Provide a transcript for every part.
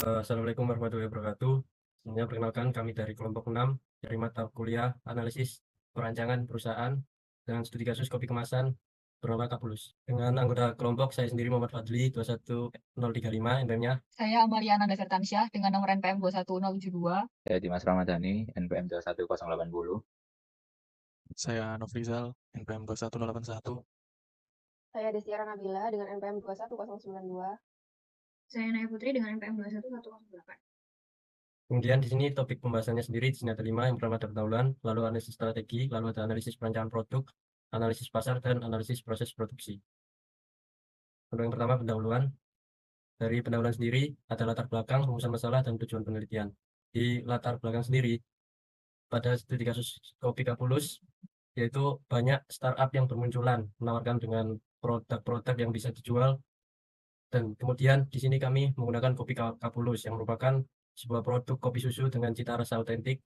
Assalamualaikum warahmatullahi wabarakatuh. Sebelumnya perkenalkan kami dari kelompok 6 dari mata kuliah analisis perancangan perusahaan dengan studi kasus kopi kemasan bernama Kapulus. Dengan anggota kelompok saya sendiri Muhammad Fadli 21035 NPM-nya. Saya Amaliana Dasertansyah dengan nomor NPM 21072. Saya Dimas Ramadhani, NPM 21080. Saya Nofrizal, NPM 21081. Saya Destiara Nabila dengan NPM 21092. Saya Naya Putri dengan NPM 21108. Kemudian di sini topik pembahasannya sendiri di sini ada 5. Yang pertama ada pendahuluan, lalu analisis strategi, lalu ada analisis perancangan produk, analisis pasar, dan analisis proses produksi. Untuk yang pertama pendahuluan. Dari pendahuluan sendiri ada latar belakang, rumusan masalah, dan tujuan penelitian. Di latar belakang sendiri, pada studi kasus kopi Kapulus, yaitu banyak startup yang bermunculan menawarkan dengan produk-produk yang bisa dijual, dan kemudian di sini kami menggunakan kopi Kapulus yang merupakan sebuah produk kopi susu dengan cita rasa otentik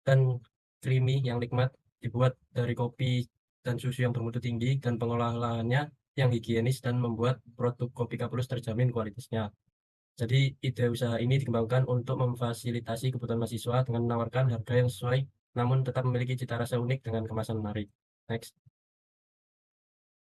dan creamy yang nikmat, dibuat dari kopi dan susu yang bermutu tinggi dan pengolahannya yang higienis dan membuat produk kopi Kapulus terjamin kualitasnya. Jadi ide usaha ini dikembangkan untuk memfasilitasi kebutuhan mahasiswa dengan menawarkan harga yang sesuai namun tetap memiliki cita rasa unik dengan kemasan menarik. Next.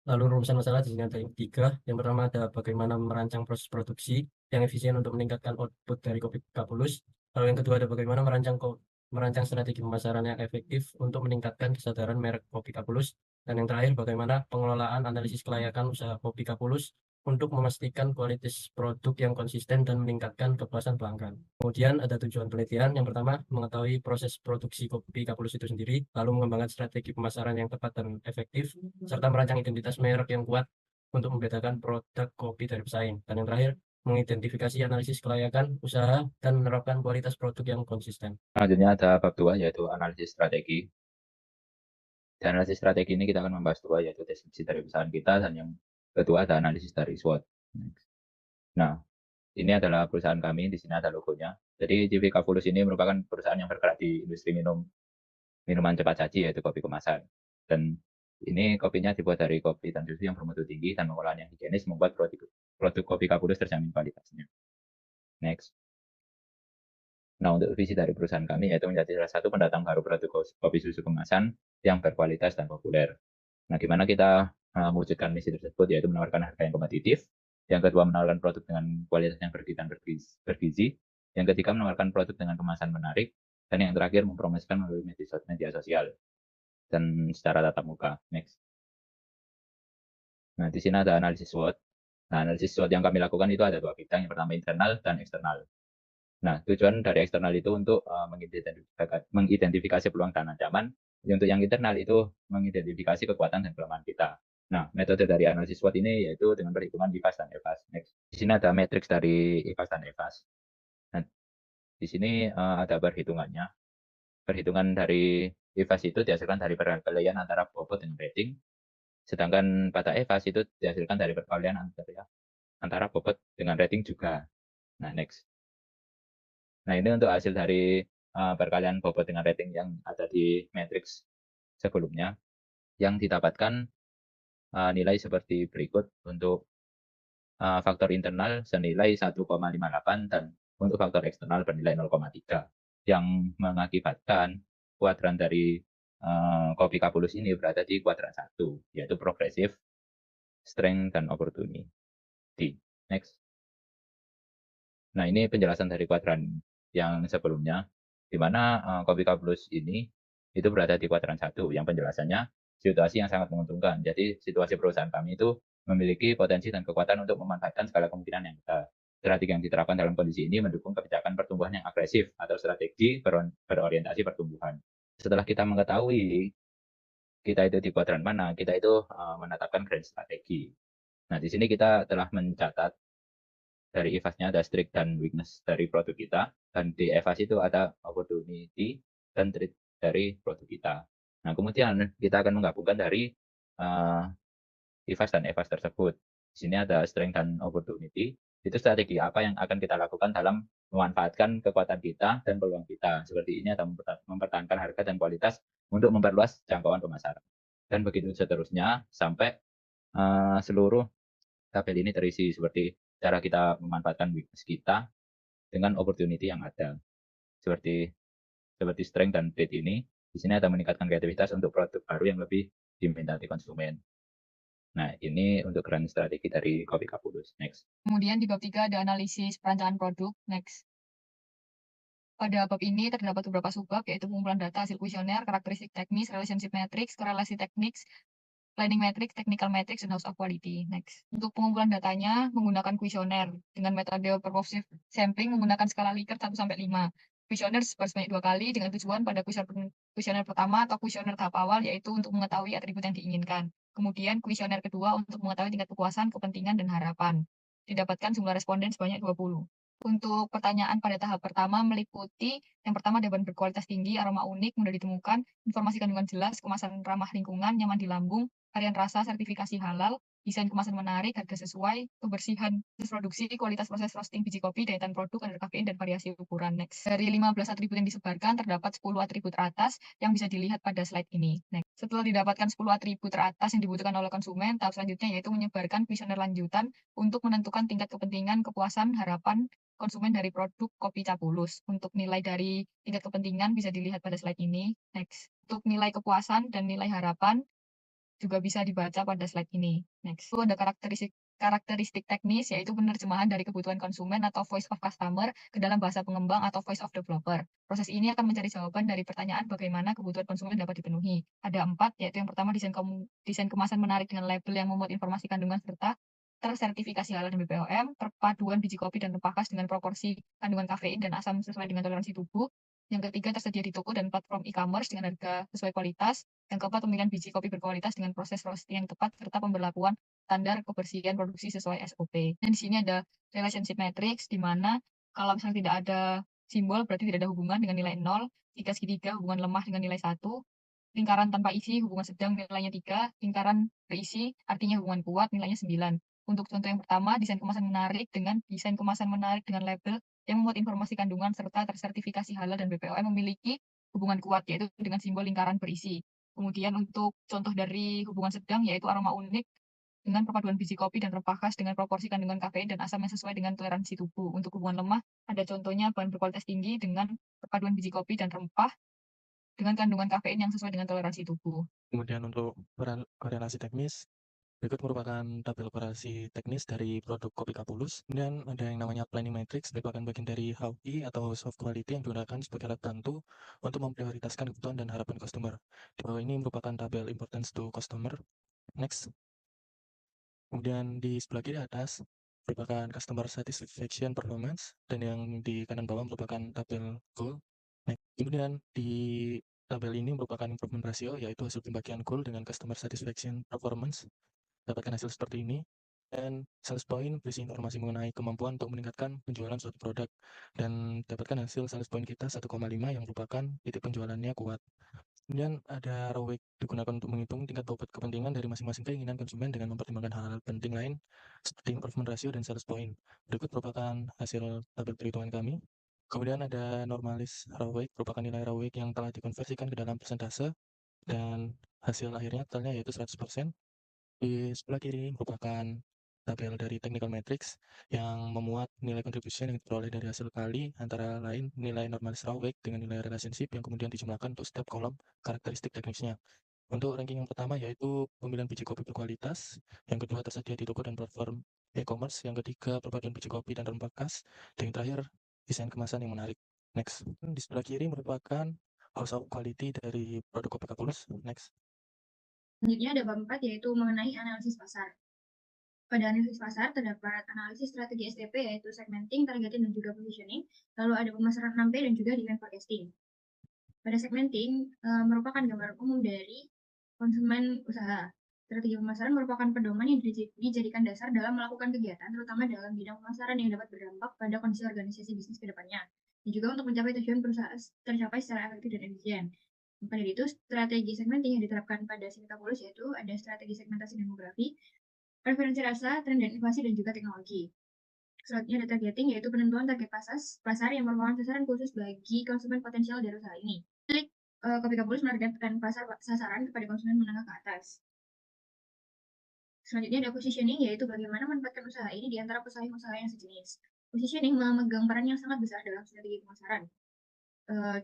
Lalu rumusan masalah di sini ada 3. Yang pertama ada bagaimana merancang proses produksi yang efisien untuk meningkatkan output dari kopi Kapulus. Lalu yang kedua ada bagaimana merancang strategi pemasaran yang efektif untuk meningkatkan kesadaran merek kopi Kapulus. Dan yang terakhir bagaimana pengelolaan analisis kelayakan usaha kopi Kapulus untuk memastikan kualitas produk yang konsisten dan meningkatkan kepuasan pelanggan. Kemudian ada tujuan penelitian. Yang pertama, mengetahui proses produksi kopi Kapulus itu sendiri, lalu mengembangkan strategi pemasaran yang tepat dan efektif, serta merancang identitas merek yang kuat untuk membedakan produk kopi dari pesaing. Dan yang terakhir, mengidentifikasi analisis kelayakan usaha dan menerapkan kualitas produk yang konsisten. Selanjutnya ada bab 2, yaitu analisis strategi. Di analisis strategi ini kita akan membahas 2, yaitu deskripsi dari perusahaan kita, dan yang kedua ada analisis dari SWOT. Nah, ini adalah perusahaan kami, di sini ada logonya. Jadi CV Kapulus ini merupakan perusahaan yang bergerak di industri minuman cepat saji, yaitu kopi kemasan. Dan ini kopinya dibuat dari kopi dan susu yang bermutu tinggi dan pengolahan yang higienis membuat produk kopi Kapulus terjamin kualitasnya. Next. Nah, untuk visi dari perusahaan kami yaitu menjadi salah satu pendatang baru produk kopi susu kemasan yang berkualitas dan populer. Nah, gimana kita mewujudkan misi tersebut, yaitu menawarkan harga yang kompetitif. Yang kedua, menawarkan produk dengan kualitas yang bergizi dan bergizi. Yang ketiga, menawarkan produk dengan kemasan menarik. Dan yang terakhir, mempromosikan melalui media sosial dan secara tatap muka. Next. Nah, di sini ada analisis SWOT. Nah, analisis SWOT yang kami lakukan itu ada 2 bidang. Yang pertama internal dan eksternal. Nah, tujuan dari eksternal itu untuk mengidentifikasi peluang dan ancaman. Untuk yang internal itu mengidentifikasi kekuatan dan kelemahan kita. Nah, metode dari analisis SWOT ini yaitu dengan perhitungan IFAS dan EVAS. Next. Di sini ada matriks dari IFAS dan EVAS. Nah, di sini ada perhitungannya. Perhitungan dari IFAS itu dihasilkan dari perkalian antara bobot dengan rating. Sedangkan pada EVAS itu dihasilkan dari perkalian antara bobot dengan rating juga. Nah, next. Nah, ini untuk hasil dari perkalian bobot dengan rating yang ada di matriks sebelumnya, yang didapatkan nilai seperti berikut. Untuk faktor internal senilai 1,58 dan untuk faktor eksternal bernilai 0,3, yang mengakibatkan kuadran dari kopi Kapulus ini berada di kuadran 1, yaitu progresif, strength, dan opportunity. Next. Nah, ini penjelasan dari kuadran yang sebelumnya, di mana kopi Kapulus ini itu berada di kuadran 1, yang penjelasannya situasi yang sangat menguntungkan. Jadi situasi perusahaan kami itu memiliki potensi dan kekuatan untuk memanfaatkan segala kemungkinan yang ada. Strategi yang diterapkan dalam kondisi ini mendukung kebijakan pertumbuhan yang agresif atau strategi berorientasi pertumbuhan. Setelah kita mengetahui kita itu di kuadran mana, kita itu menetapkan grand strategi. Nah, di sini kita telah mencatat dari IFAS-nya ada strength dan weakness dari produk kita, dan di EVAS itu ada opportunity dan threat dari produk kita. Nah, kemudian kita akan menggabungkan dari IFAS dan EVAS tersebut. Di sini ada strength dan opportunity. Itu strategi apa yang akan kita lakukan dalam memanfaatkan kekuatan kita dan peluang kita. Seperti ini ada mempertahankan harga dan kualitas untuk memperluas jangkauan pemasaran. Dan begitu seterusnya sampai seluruh tabel ini terisi seperti cara kita memanfaatkan weakness kita, dengan opportunity yang ada. Seperti strength dan trait ini, di sini ada meningkatkan kreativitas untuk produk baru yang lebih diminati konsumen. Nah, ini untuk grand strategi dari Kopi Kapulus. Next. Kemudian di bab 3 ada analisis perancangan produk. Next. Pada bab ini terdapat beberapa subbab, yaitu pengumpulan data hasil kuesioner, karakteristik teknis, relationship matrix, korelasi teknis, planning matrix, technical matrix, dan house of quality. Next. Untuk pengumpulan datanya menggunakan kuesioner dengan metode purposive sampling menggunakan skala Likert 1-5. Kuesioner disebar sebanyak 2 kali dengan tujuan pada kuesioner pertama atau kuesioner tahap awal, yaitu untuk mengetahui atribut yang diinginkan. Kemudian kuesioner kedua untuk mengetahui tingkat kepuasan, kepentingan, dan harapan. Didapatkan jumlah responden sebanyak 20. Untuk pertanyaan pada tahap pertama meliputi yang pertama ada bahan berkualitas tinggi, aroma unik, mudah ditemukan, informasi kandungan jelas, kemasan ramah lingkungan, nyaman di lambung, varian rasa, sertifikasi halal, desain kemasan menarik, harga sesuai, kebersihan proses produksi, kualitas proses roasting biji kopi, daya tahan produk, kadar kafein, dan variasi ukuran. Next. Dari 15 atribut yang disebarkan, terdapat 10 atribut teratas yang bisa dilihat pada slide ini. Next. Setelah didapatkan 10 atribut teratas yang dibutuhkan oleh konsumen, tahap selanjutnya yaitu menyebarkan kuesioner lanjutan untuk menentukan tingkat kepentingan, kepuasan, harapan konsumen dari produk Kopi Capulus. Untuk nilai dari tingkat kepentingan bisa dilihat pada slide ini. Next. Untuk nilai kepuasan dan nilai harapan juga bisa dibaca pada slide ini. Next. Itu ada karakteristik teknis, yaitu penerjemahan dari kebutuhan konsumen atau voice of customer ke dalam bahasa pengembang atau voice of developer. Proses ini akan mencari jawaban dari pertanyaan bagaimana kebutuhan konsumen dapat dipenuhi. Ada 4, yaitu yang pertama desain kemasan menarik dengan label yang memuat informasi kandungan serta tersertifikasi halal dan BPOM, perpaduan biji kopi dan rempah khas dengan proporsi kandungan kafein dan asam sesuai dengan toleransi tubuh. Yang ketiga, tersedia di toko dan platform e-commerce dengan harga sesuai kualitas. Yang keempat, pemilihan biji kopi berkualitas dengan proses roasting yang tepat serta pemberlakuan standar kebersihan produksi sesuai SOP. Dan di sini ada relationship matrix, di mana kalau misalnya tidak ada simbol berarti tidak ada hubungan dengan nilai 0, jika segitiga hubungan lemah dengan nilai 1, lingkaran tanpa isi hubungan sedang nilainya 3, lingkaran berisi artinya hubungan kuat nilainya 9. Untuk contoh yang pertama, desain kemasan menarik dengan label yang memuat informasi kandungan serta tersertifikasi halal dan BPOM memiliki hubungan kuat, yaitu dengan simbol lingkaran berisi. Kemudian untuk contoh dari hubungan sedang, yaitu aroma unik dengan perpaduan biji kopi dan rempah khas dengan proporsi kandungan kafein dan asam yang sesuai dengan toleransi tubuh. Untuk hubungan lemah, ada contohnya bahan berkualitas tinggi dengan perpaduan biji kopi dan rempah dengan kandungan kafein yang sesuai dengan toleransi tubuh. Kemudian untuk korelasi teknis, berikut merupakan tabel korelasi teknis dari produk Kopi Kapulus. Kemudian ada yang namanya planning matrix, merupakan bagian dari HOQ atau soft quality yang digunakan sebagai alat bantu untuk memprioritaskan kebutuhan dan harapan customer. Di bawah ini merupakan tabel importance to customer. Next. Kemudian di sebelah kiri atas merupakan customer satisfaction performance, dan yang di kanan bawah merupakan tabel goal. Next. Kemudian di tabel ini merupakan improvement ratio, yaitu hasil pembagian goal dengan customer satisfaction performance. Dapatkan hasil seperti ini. Dan sales point berisi informasi mengenai kemampuan untuk meningkatkan penjualan suatu produk, dan dapatkan hasil sales point kita 1,5 yang merupakan titik penjualannya kuat. Kemudian ada ROIC digunakan untuk menghitung tingkat bobot kepentingan dari masing-masing keinginan konsumen dengan mempertimbangkan hal-hal penting lain seperti improvement ratio dan sales point. Berikut merupakan hasil tabel perhitungan kami. Kemudian ada normalis ROIC, merupakan nilai ROIC yang telah dikonversikan ke dalam persentase, dan hasil akhirnya totalnya yaitu 100%. Di sebelah kiri merupakan tabel dari technical matrix yang memuat nilai contribution yang diperoleh dari hasil kali antara lain nilai normalis ROIC dengan nilai relationship yang kemudian dijumlahkan untuk setiap kolom karakteristik teknisnya. Untuk ranking yang pertama yaitu pemilihan biji kopi berkualitas, yang kedua tersedia di toko dan platform e-commerce, yang ketiga perpaduan biji kopi dan rempah khas, dan yang terakhir desain kemasan yang menarik. Next. Di sebelah kiri merupakan house of quality dari produk Kopi Kapulus. Next. Selanjutnya ada bab 4, yaitu mengenai analisis pasar. Pada analisis pasar terdapat analisis strategi STP, yaitu segmenting, targeting, dan juga positioning. Lalu ada pemasaran 6P dan juga demand forecasting. Pada segmenting merupakan gambaran umum dari konsumen usaha. Strategi pemasaran merupakan pedoman yang dijadikan dasar dalam melakukan kegiatan, terutama dalam bidang pemasaran yang dapat berdampak pada kondisi organisasi bisnis ke depannya. Dan juga untuk mencapai tujuan perusahaan tercapai secara efektif dan efisien. Maka dari itu, strategi segmenting yang diterapkan pada Kopi Kapulus yaitu ada strategi segmentasi demografi, preferensi rasa, tren dan inovasi, dan juga teknologi. Selanjutnya ada targeting, yaitu penentuan target pasar yang merupakan sasaran khusus bagi konsumen potensial dari usaha ini. Kopi Kapulus menargetkan pasar sasaran kepada konsumen menengah ke atas. Selanjutnya ada positioning, yaitu bagaimana menempatkan usaha ini di antara pesaing usaha yang sejenis. positioning memegang peran yang sangat besar dalam strategi pemasaran.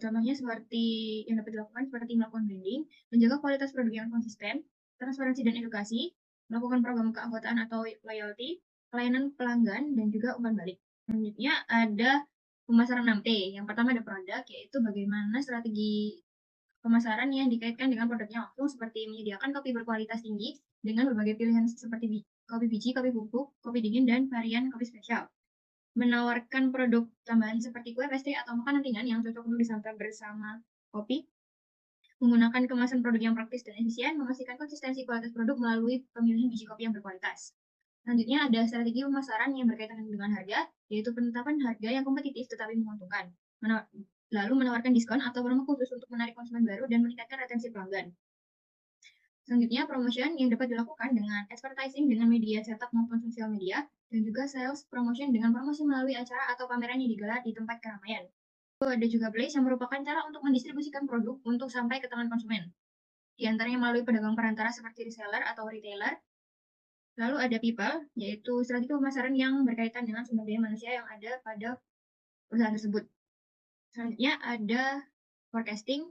Contohnya seperti yang dapat dilakukan seperti melakukan branding, menjaga kualitas produk yang konsisten, transparansi dan edukasi, melakukan program keanggotaan atau loyalty, pelayanan pelanggan, dan juga umpan balik. Selanjutnya ada pemasaran 6T. Yang pertama ada produk, yaitu bagaimana strategi pemasaran yang dikaitkan dengan produknya langsung, seperti menyediakan kopi berkualitas tinggi dengan berbagai pilihan seperti kopi biji, kopi bubuk, kopi dingin, dan varian kopi spesial. Menawarkan produk tambahan seperti kue, pastry, atau makanan ringan yang cocok untuk disantap bersama kopi. Menggunakan kemasan produk yang praktis dan efisien, memastikan konsistensi kualitas produk melalui pemilihan biji kopi yang berkualitas. Selanjutnya ada strategi pemasaran yang berkaitan dengan harga, yaitu penetapan harga yang kompetitif tetapi menguntungkan. Lalu menawarkan diskon atau promo khusus untuk menarik konsumen baru dan meningkatkan retensi pelanggan. Selanjutnya, promotion yang dapat dilakukan dengan advertising dengan media cetak maupun sosial media, dan juga sales promotion dengan promosi melalui acara atau pameran yang digelar di tempat keramaian. Lalu ada juga place yang merupakan cara untuk mendistribusikan produk untuk sampai ke tangan konsumen. Di antaranya melalui pedagang perantara seperti reseller atau retailer. Lalu ada people, yaitu strategi pemasaran yang berkaitan dengan sumber daya manusia yang ada pada perusahaan tersebut. Selanjutnya ada forecasting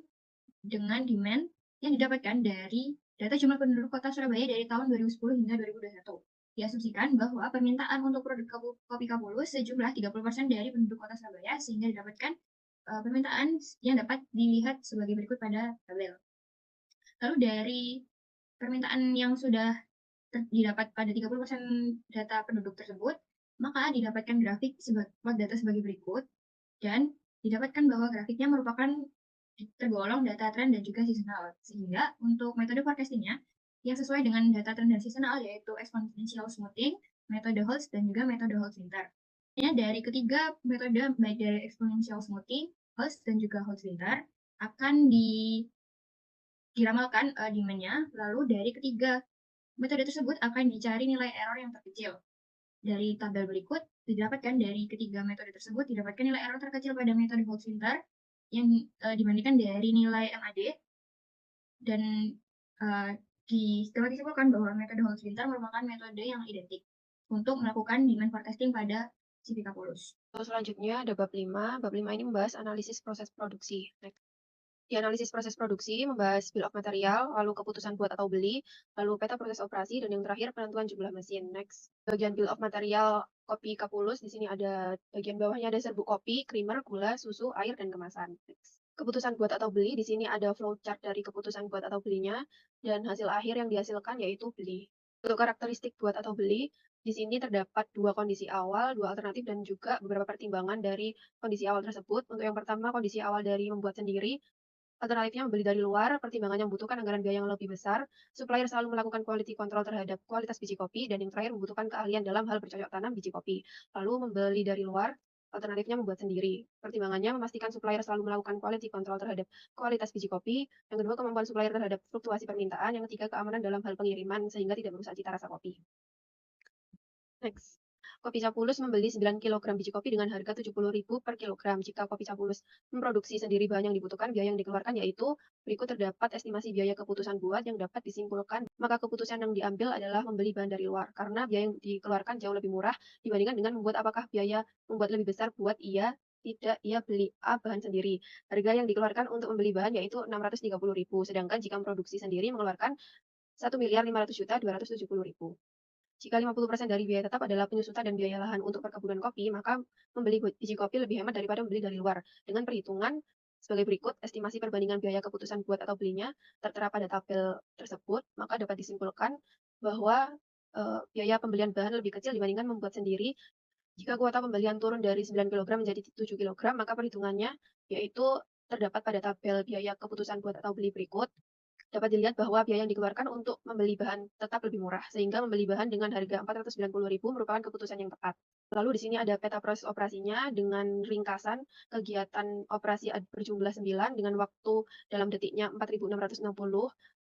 dengan demand yang didapatkan dari data jumlah penduduk kota Surabaya dari tahun 2010 hingga 2021. Diasumsikan bahwa permintaan untuk produk kopi Kapulus sejumlah 30% dari penduduk kota Surabaya, sehingga didapatkan permintaan yang dapat dilihat sebagai berikut pada tabel. Lalu dari permintaan yang sudah didapat pada 30% data penduduk tersebut, maka didapatkan grafik data sebagai berikut, dan didapatkan bahwa grafiknya merupakan tergolong data tren dan juga seasonal. Sehingga untuk metode forecastingnya yang sesuai dengan data tren dan seasonal, yaitu exponential smoothing, metode Holtz, dan juga metode Holtz-Winter. Dari ketiga metode, baik dari exponential smoothing, Holtz, dan juga Holtz-Winter, akan diramalkan demand-nya. Lalu dari ketiga metode tersebut akan dicari nilai error yang terkecil. Dari tabel berikut didapatkan dari ketiga metode tersebut didapatkan nilai error terkecil pada metode Holtz-Winter yang dibandingkan dari nilai MAD, dan dapat disimpulkan bahwa metode Holtz-Winter merupakan metode yang identik untuk melakukan demand forecasting pada CV Kapulus. Selanjutnya ada bab 5. Bab 5 ini membahas analisis proses produksi. Next. Di analisis proses produksi membahas bill of material, lalu keputusan buat atau beli, lalu peta proses operasi, dan yang terakhir penentuan jumlah mesin. Next. Bagian bill of material kopi Kapulus, di sini ada bagian bawahnya ada serbuk kopi, creamer, gula, susu, air, dan kemasan. Next. Keputusan buat atau beli, di sini ada flowchart dari keputusan buat atau belinya, dan hasil akhir yang dihasilkan yaitu beli. Untuk karakteristik buat atau beli, di sini terdapat dua kondisi awal, dua alternatif, dan juga beberapa pertimbangan dari kondisi awal tersebut. Untuk yang pertama, kondisi awal dari membuat sendiri, alternatifnya membeli dari luar, pertimbangannya membutuhkan anggaran biaya yang lebih besar, supplier selalu melakukan quality control terhadap kualitas biji kopi, dan yang terakhir membutuhkan keahlian dalam hal bercocok tanam biji kopi. Lalu membeli dari luar, alternatifnya membuat sendiri. Pertimbangannya memastikan supplier selalu melakukan quality control terhadap kualitas biji kopi, yang kedua kemampuan supplier terhadap fluktuasi permintaan, yang ketiga keamanan dalam hal pengiriman sehingga tidak merusak cita rasa kopi. Next. Kopi Kapulus membeli 9 kg biji kopi dengan harga Rp70.000 per kilogram. Jika Kopi Kapulus memproduksi sendiri bahan yang dibutuhkan, biaya yang dikeluarkan yaitu berikut terdapat estimasi biaya keputusan buat yang dapat disimpulkan. Maka keputusan yang diambil adalah membeli bahan dari luar, karena biaya yang dikeluarkan jauh lebih murah dibandingkan dengan membuat. Apakah biaya membuat lebih besar buat iya? Tidak, ia beli A bahan sendiri. Harga yang dikeluarkan untuk membeli bahan yaitu Rp630.000, sedangkan jika memproduksi sendiri mengeluarkan Rp1.500.270.000. Jika 50% dari biaya tetap adalah penyusutan dan biaya lahan untuk perkebunan kopi, maka membeli biji kopi lebih hemat daripada membeli dari luar. Dengan perhitungan sebagai berikut, estimasi perbandingan biaya keputusan buat atau belinya tertera pada tabel tersebut, maka dapat disimpulkan bahwa biaya pembelian bahan lebih kecil dibandingkan membuat sendiri. Jika kuota pembelian turun dari 9 kg menjadi 7 kg, maka perhitungannya yaitu terdapat pada tabel biaya keputusan buat atau beli berikut. Dapat dilihat bahwa biaya yang dikeluarkan untuk membeli bahan tetap lebih murah, sehingga membeli bahan dengan harga Rp490.000 merupakan keputusan yang tepat. Lalu di sini ada peta proses operasinya dengan ringkasan kegiatan operasi berjumlah 9 dengan waktu dalam detiknya 4.660.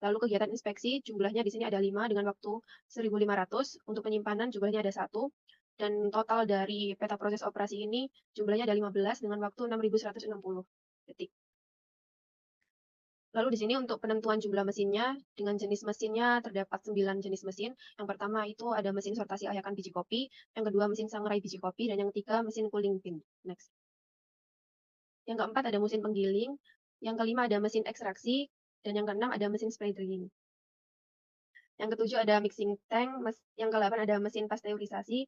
Lalu kegiatan inspeksi jumlahnya di sini ada 5 dengan waktu 1.500. Untuk penyimpanan jumlahnya ada 1. Dan total dari peta proses operasi ini jumlahnya ada 15 dengan waktu 6.160 detik. Lalu di sini untuk penentuan jumlah mesinnya, dengan jenis mesinnya terdapat 9 jenis mesin. Yang pertama itu ada mesin sortasi ayakan biji kopi, yang kedua mesin sangrai biji kopi, dan yang ketiga mesin cooling bin. Next. Yang keempat ada mesin penggiling, yang kelima ada mesin ekstraksi, dan yang keenam ada mesin spray drying. Yang ketujuh ada mixing tank, yang ke-8 ada mesin pasteurisasi,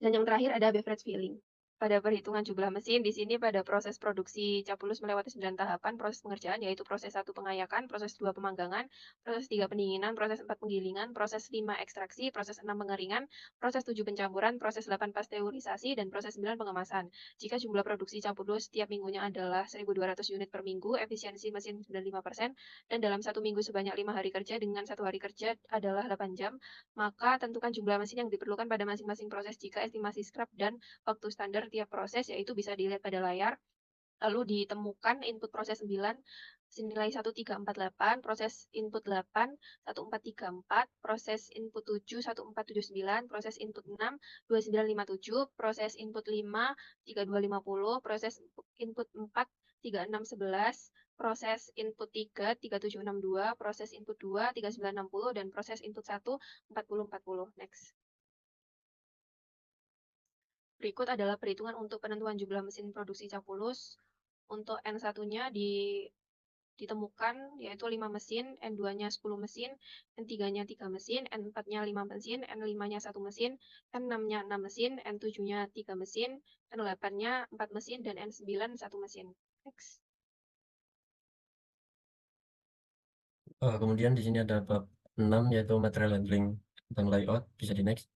dan yang terakhir ada beverage filling. Pada perhitungan jumlah mesin, di sini pada proses produksi Capulus melewati 9 tahapan proses pengerjaan, yaitu proses 1 pengayakan, proses 2 pemanggangan, proses 3 pendinginan, proses 4 penggilingan, proses 5 ekstraksi, proses 6 pengeringan, proses 7 pencampuran, proses 8 pasteurisasi, dan proses 9 pengemasan. Jika jumlah produksi Capulus setiap minggunya adalah 1.200 unit per minggu, efisiensi mesin 95%, dan dalam 1 minggu sebanyak 5 hari kerja dengan 1 hari kerja adalah 8 jam, maka tentukan jumlah mesin yang diperlukan pada masing-masing proses jika estimasi scrap dan waktu standar tiap proses, yaitu bisa dilihat pada layar. Lalu ditemukan input proses 9 senilai 1348, proses input 8 1434, proses input 7 1479, proses input 6 2957, proses input 5 3250, proses input 4 3611, proses input 3 3762, proses input 2 3960, dan proses input 1 4040. Next. Berikut adalah perhitungan untuk penentuan jumlah mesin produksi Capulus. Untuk N1-nya ditemukan yaitu 5 mesin, N2-nya 10 mesin, N3-nya 3 mesin, N4-nya 5 mesin, N5-nya 1 mesin, N6-nya 6 mesin, N7-nya 3 mesin, N8-nya 4 mesin, dan N9 1 mesin. Next. Kemudian di sini ada bab 6 yaitu material handling tentang layout, bisa di next.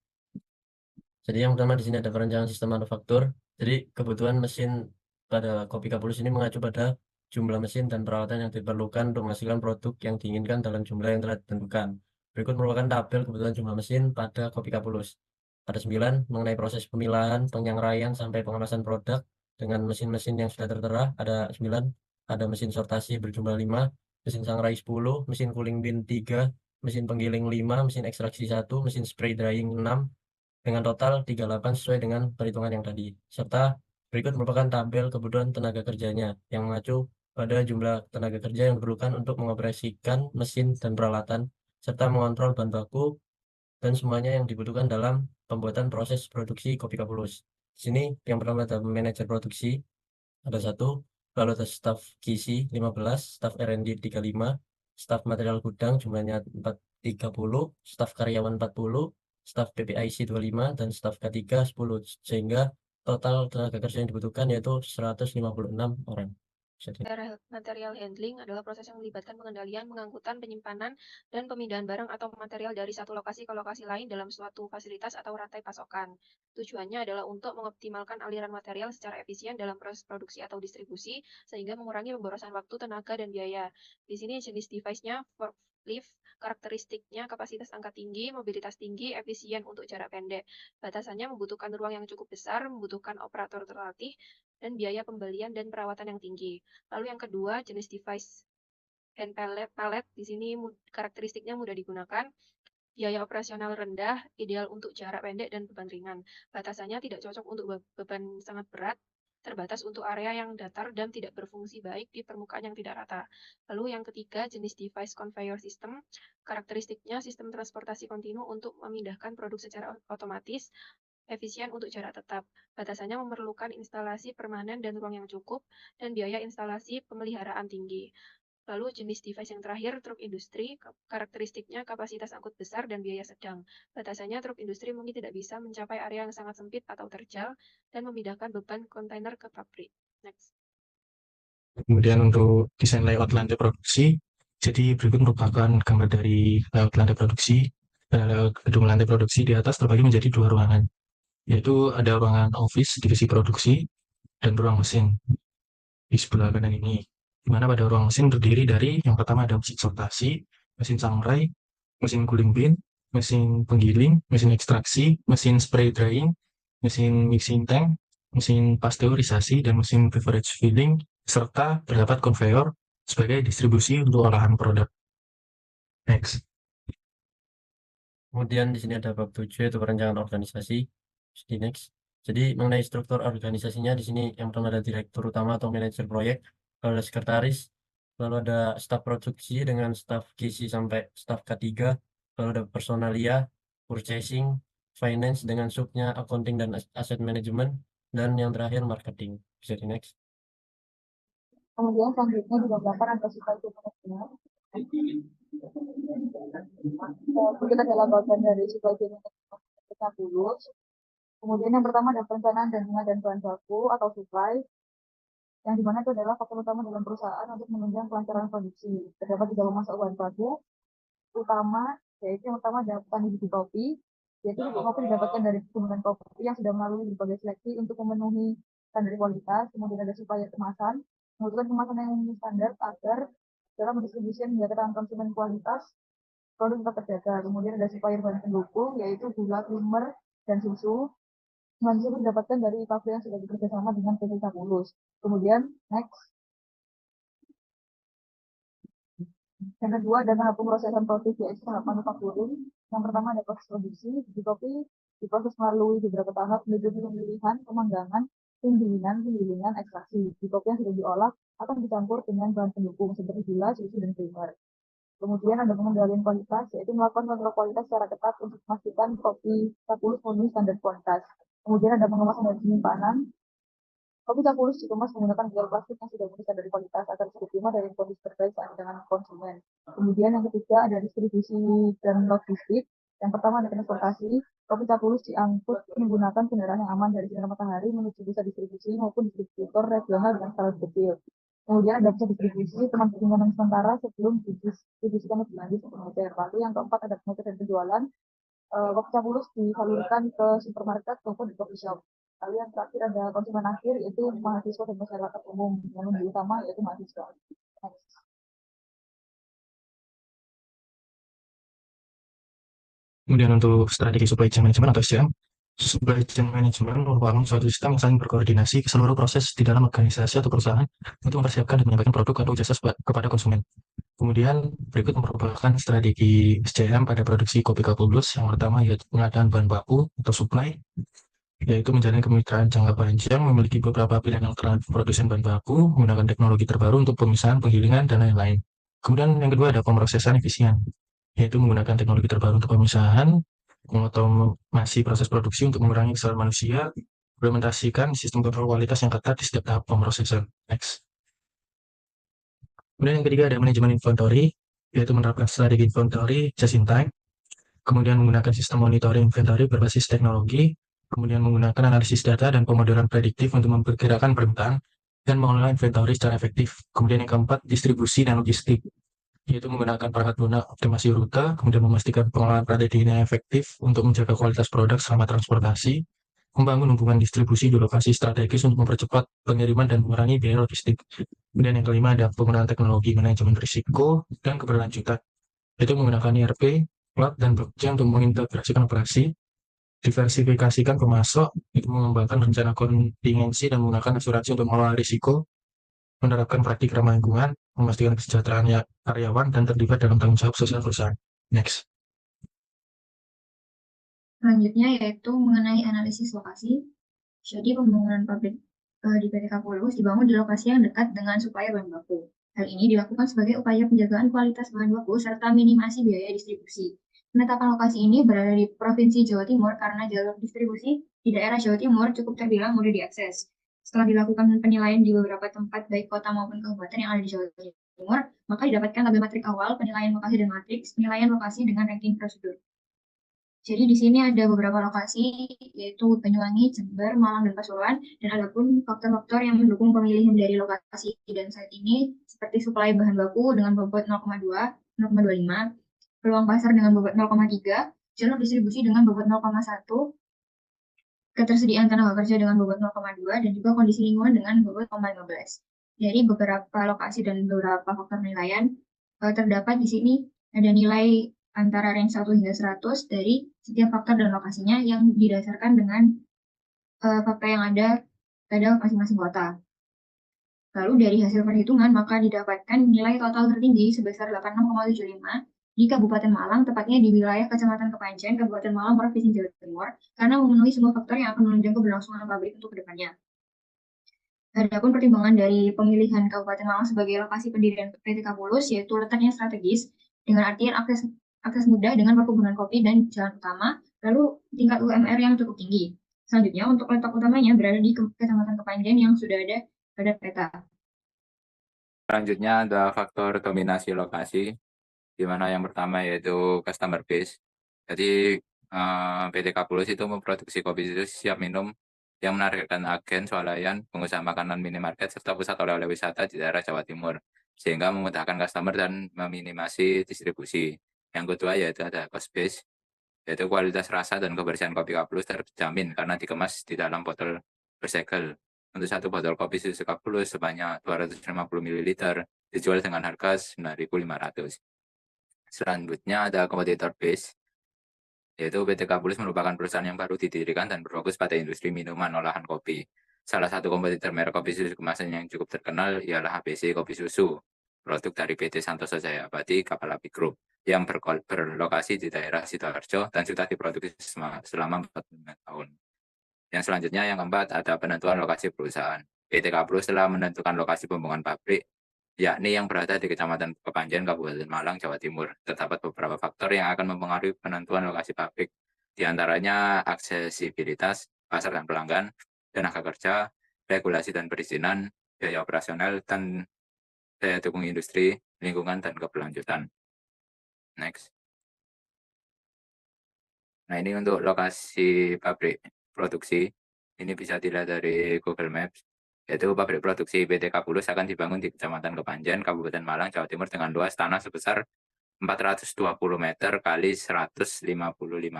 Jadi yang pertama di sini ada perencanaan sistem manufaktur. Jadi kebutuhan mesin pada kopi Capulus ini mengacu pada jumlah mesin dan peralatan yang diperlukan untuk menghasilkan produk yang diinginkan dalam jumlah yang telah ditentukan. Berikut merupakan tabel kebutuhan jumlah mesin pada kopi Capulus. Ada 9 mengenai proses pemilahan, penyangraian sampai pengemasan produk dengan mesin-mesin yang sudah tertera. Ada 9, ada mesin sortasi berjumlah 5, mesin sangrai 10, mesin cooling bin 3, mesin penggiling 5, mesin ekstraksi 1, mesin spray drying 6, dengan total 38 sesuai dengan perhitungan yang tadi. Serta berikut merupakan tabel kebutuhan tenaga kerjanya yang mengacu pada jumlah tenaga kerja yang diperlukan untuk mengoperasikan mesin dan peralatan, serta mengontrol bahan baku dan semuanya yang dibutuhkan dalam pembuatan proses produksi kopi Capulus. Di sini yang pertama ada manajer produksi, ada 1, lalu ada staf QC 15, staf R&D 35, staf material gudang jumlahnya 30, staf karyawan 40, staf PPIC 25, dan staf K3 10, sehingga total tenaga kerja yang dibutuhkan yaitu 156 orang. Material handling adalah proses yang melibatkan pengendalian, pengangkutan, penyimpanan, dan pemindahan barang atau material dari satu lokasi ke lokasi lain dalam suatu fasilitas atau rantai pasokan. Tujuannya adalah untuk mengoptimalkan aliran material secara efisien dalam proses produksi atau distribusi, sehingga mengurangi pemborosan waktu, tenaga, dan biaya. Di sini jenis device-nya forklift, karakteristiknya kapasitas angkat tinggi, mobilitas tinggi, efisien untuk jarak pendek. Batasannya membutuhkan ruang yang cukup besar, membutuhkan operator terlatih, dan biaya pembelian dan perawatan yang tinggi. Lalu yang kedua, jenis device hand pallet. Di sini karakteristiknya mudah digunakan, biaya operasional rendah, ideal untuk jarak pendek dan beban ringan. Batasannya tidak cocok untuk beban sangat berat, terbatas untuk area yang datar dan tidak berfungsi baik di permukaan yang tidak rata. Lalu yang ketiga, jenis device conveyor system. Karakteristiknya sistem transportasi kontinu untuk memindahkan produk secara otomatis, efisien untuk jarak tetap. Batasannya memerlukan instalasi permanen dan ruang yang cukup, dan biaya instalasi pemeliharaan tinggi. Lalu jenis device yang terakhir, truk industri. Karakteristiknya kapasitas angkut besar dan biaya sedang. Batasannya truk industri mungkin tidak bisa mencapai area yang sangat sempit atau terjal, dan memindahkan beban kontainer ke pabrik. Next. Kemudian untuk desain layout lantai produksi, jadi berikut merupakan gambar dari layout lantai produksi. Layout gedung lantai produksi di atas terbagi menjadi 2 ruangan, yaitu ada ruangan office divisi produksi dan ruang mesin di sebelah kanan ini. Di mana pada ruang mesin terdiri dari yang pertama ada mesin sortasi, mesin sangrai, mesin cooling bin, mesin penggiling, mesin ekstraksi, mesin spray drying, mesin mixing tank, mesin pasteurisasi, dan mesin beverage filling, serta terdapat conveyor sebagai distribusi untuk olahan produk. Next. Kemudian di sini ada bab 7 yaitu perencanaan organisasi. Di next. Jadi mengenai struktur organisasinya di sini yang pertama ada direktur utama atau manajer proyek, lalu ada sekretaris, lalu ada staf produksi dengan staf QC sampai staf K3, lalu ada personalia, purchasing, finance dengan subnya accounting dan asset management, dan yang terakhir marketing. Bisa di next. Kemudian selanjutnya di gambar ada supply chain management. Mungkin adalah bagian dari supply chain management kita dulu. Kemudian yang pertama ada perencanaan dan bahan baku atau supply, yang dimana itu adalah faktor utama dalam perusahaan untuk menunjang kelancaran produksi. Terdapat tiga pemasok bahan baku utama, yaitu yang pertama ada petani biji kopi, yaitu biji kopi didapatkan dari perkebunan kopi yang sudah melalui berbagai seleksi untuk memenuhi standar kualitas. Kemudian ada supplier kemasan, membutuhkan kemasan yang memenuhi standar agar dalam pendistribusian hingga ke tangan konsumen kualitas produk tetap terjaga. Kemudian ada supplier bahan pendukung, yaitu gula, creamer, dan susu. Bahan tersebut didapatkan dari pabrik yang sudah bekerjasama dengan PT Sapulus. Kemudian next. Yang kedua ada tahap pemrosesan produksi, yaitu tahap manufacturing. Yang pertama ada proses produksi. Biji kopi diproses melalui beberapa tahap menuju pemilihan, pemanggangan, penggilingan, ekstraksi. Biji kopi yang sudah diolah akan dicampur dengan bahan pendukung seperti gula, susu, dan creamer. Kemudian ada pengendalian kualitas, yaitu melakukan kontrol kualitas secara ketat untuk memastikan kopi Sapulus memenuhi standar kualitas. Kemudian ada pengawasan dari penyimpanan. Kopi Sapulus dikemas menggunakan botol plastik yang sudah memenuhi standar kualitas agar bisa diterima dari kondisi terbaik saat dengan konsumen. Kemudian yang ketiga ada distribusi dan logistik. Yang pertama ada transportasi. Kopi Sapulus diangkut menggunakan kendaraan yang aman dari sinar matahari menuju pusat distribusi maupun distributor regional dengan skala kecil. Kemudian ada pusat distribusi, teman penyimpanan sementara sebelum didistribusikan lebih lanjut ke pengecer. Lalu yang keempat ada pengecer dan penjualan. Kopi Sapulus disalurkan ke supermarket maupun di coffee shop. Lalu yang terakhir ada konsumen akhir, yaitu mahasiswa dan masyarakat umum. Yang lebih utama yaitu mahasiswa. Next. Kemudian untuk strategi supply chain management atau SCM, supply chain management merupakan suatu sistem yang saling berkoordinasi ke seluruh proses di dalam organisasi atau perusahaan untuk mempersiapkan dan menyampaikan produk atau jasa kepada konsumen. Kemudian berikut merupakan strategi SCM pada produksi kopi Sapulus. Yang pertama yaitu pengadaan bahan baku atau supply, yaitu menjalin kemitraan jangka panjang, memiliki beberapa pilihan alternatif produsen bahan baku, menggunakan teknologi terbaru untuk pemisahan, penggilingan, dan lain-lain. Kemudian yang kedua ada pemrosesan efisien, yaitu menggunakan teknologi terbaru untuk pemisahan, mengotomasi proses produksi untuk mengurangi kesalahan manusia, implementasikan sistem kontrol kualitas yang ketat di setiap tahap pemrosesan. Next. Kemudian yang ketiga ada manajemen inventory, yaitu menerapkan strategi inventory just in time, kemudian menggunakan sistem monitoring inventory berbasis teknologi, kemudian menggunakan analisis data dan pemodelan prediktif untuk memperkirakan permintaan dan mengelola inventory secara efektif. Kemudian yang keempat, distribusi dan logistik, yaitu menggunakan perangkat lunak optimasi rute, kemudian memastikan pengelolaan strateginya efektif untuk menjaga kualitas produk selama transportasi, membangun hubungan distribusi di lokasi strategis untuk mempercepat pengiriman dan mengurangi biaya logistik. Kemudian yang kelima ada penggunaan teknologi manajemen risiko dan keberlanjutan, yaitu menggunakan ERP, cloud, dan blockchain untuk mengintegrasikan operasi, diversifikasikan pemasok, itu mengembangkan rencana kontingensi dan menggunakan asuransi untuk mengelola risiko, menerapkan praktik ramah lingkungan, memastikan kesejahteraan karyawan, dan terlibat dalam tanggung jawab sosial perusahaan. Next. Selanjutnya yaitu mengenai analisis lokasi. Jadi pembangunan pabrik di PT Sapulus dibangun di lokasi yang dekat dengan supplier bahan baku. Hal ini dilakukan sebagai upaya penjagaan kualitas bahan baku serta minimasi biaya distribusi. Penetapan lokasi ini berada di Provinsi Jawa Timur karena jalur distribusi di daerah Jawa Timur cukup terbilang mudah diakses. Setelah dilakukan penilaian di beberapa tempat baik kota maupun kabupaten yang ada di Jawa Timur, maka didapatkan tabel matrik awal, penilaian lokasi dan matriks, penilaian lokasi dengan ranking prosedur. Jadi di sini ada beberapa lokasi, yaitu Banyuwangi, Jember, Malang, dan Pasuruan, dan ada pun faktor-faktor yang mendukung pemilihan dari lokasi dan site ini, seperti suplai bahan baku dengan bobot 0,2, 0,25, peluang pasar dengan bobot 0,3, jalur distribusi dengan bobot 0,1, ketersediaan tenaga kerja dengan bobot 0,2, dan juga kondisi lingkungan dengan bobot 0,15. Dari beberapa lokasi dan beberapa faktor penilaian, terdapat di sini ada nilai antara range 1 hingga 100 dari setiap faktor dan lokasinya yang didasarkan dengan fakta yang ada pada masing-masing kota. Lalu dari hasil perhitungan, maka didapatkan nilai total tertinggi sebesar 86,75 di Kabupaten Malang, tepatnya di wilayah Kecamatan Kepanjen, Kabupaten Malang, Provinsi Jawa Timur, karena memenuhi semua faktor yang akan menunjang keberlangsungan pabrik untuk kedepannya. Adapun pertimbangan dari pemilihan Kabupaten Malang sebagai lokasi pendirian PT Kapulus yaitu letaknya strategis dengan artian akses mudah dengan perkebunan kopi dan jalan utama, lalu tingkat UMR yang cukup tinggi. Selanjutnya untuk letak utamanya berada di Kecamatan Kepanjen yang sudah ada pada peta. Selanjutnya ada faktor dominasi lokasi, di mana yang pertama yaitu customer base. Jadi PT Kapulus itu memproduksi kopi susu siap minum yang menargetkan agen, swalayan, pengusaha makanan minimarket, serta pusat oleh-oleh wisata di daerah Jawa Timur, sehingga memudahkan customer dan meminimasi distribusi. Yang kedua yaitu ada cost base, yaitu kualitas rasa dan kebersihan kopi Kapulus terjamin karena dikemas di dalam botol bersegel. Untuk satu botol kopi susu Kapulus sebanyak 250 ml dijual dengan harga 9.500. Selanjutnya ada kompetitor base, yaitu PT Kapulus merupakan perusahaan yang baru didirikan dan berfokus pada industri minuman olahan kopi. Salah satu kompetitor merek kopi susu kemasan yang cukup terkenal ialah ABC Kopi Susu, produk dari PT Santoso Jaya Abadi Kapal Api Group, yang berlokasi di daerah Sidoarjo dan sudah diproduksi selama 45 tahun. Yang selanjutnya yang keempat ada penentuan lokasi perusahaan. PT Kapulus telah menentukan lokasi pembuangan pabrik, yakni yang berada di Kecamatan Kepanjen, Kabupaten Malang, Jawa Timur. Terdapat beberapa faktor yang akan mempengaruhi penentuan lokasi pabrik, di antaranya aksesibilitas, pasar dan pelanggan, tenaga kerja, regulasi dan perizinan, biaya operasional, dan daya dukung industri, lingkungan, dan keberlanjutan. Next. Nah, ini untuk lokasi pabrik produksi. Ini bisa dilihat dari Google Maps. Yaitu pabrik produksi PT Kapulus akan dibangun di Kecamatan Kepanjen, Kabupaten Malang, Jawa Timur dengan luas tanah sebesar 420 meter kali 155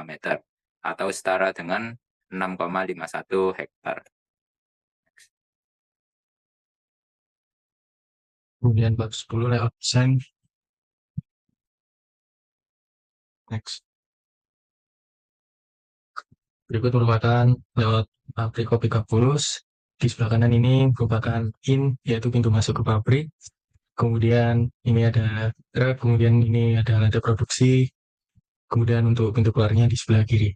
meter atau setara dengan 6,51 hektar. Kemudian bab 10 layout design. Next. Berikut merupakan layout pabrik kopi Kapulus. Di sebelah kanan ini merupakan yaitu pintu masuk ke pabrik. Kemudian ini ada truk, kemudian ini ada lantai produksi. Kemudian untuk pintu keluarnya di sebelah kiri.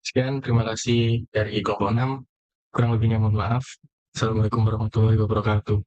Sekian, terima kasih dari kelompok 6. Kurang lebihnya mohon maaf. Assalamualaikum warahmatullahi wabarakatuh.